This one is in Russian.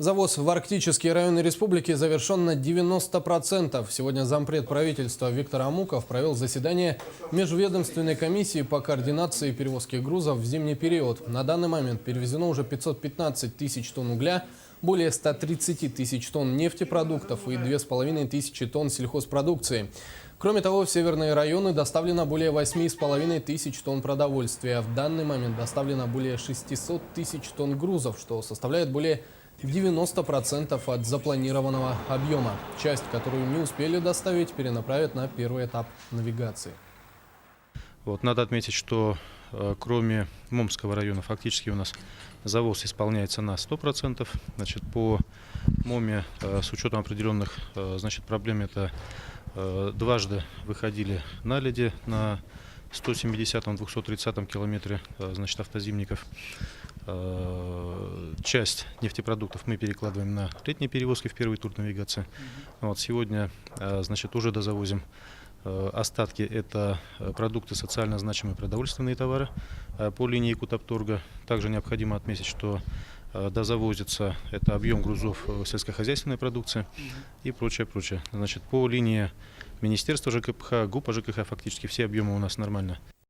Завоз в арктические районы республики завершен на 90%. Сегодня зампред правительства Виктор Амуков провел заседание межведомственной комиссии по координации перевозки грузов в зимний период. На данный момент перевезено уже 515 тысяч тонн угля, более 130 тысяч тонн нефтепродуктов и 2500 тонн сельхозпродукции. Кроме того, в северные районы доставлено более 8,5 тысяч тонн продовольствия. В данный момент доставлено более 600 тысяч тонн грузов, что составляет более 90% от запланированного объема. Часть, которую не успели доставить, перенаправят на первый этап навигации. Надо отметить, что кроме Момского района фактически у нас завоз исполняется на 100%. По Моме с учетом определенных проблем это дважды выходили наледи на 170-230 километре автозимников. Часть нефтепродуктов мы перекладываем на летние перевозки в первый тур навигации. Сегодня уже дозавозим остатки. Это продукты социально значимые продовольственные товары по линии Якутопторга. Также необходимо отметить, что дозавозится это объем грузов сельскохозяйственной продукции и прочее. По линии Министерства ЖКХ, ГУПа ЖКХ фактически все объемы у нас нормально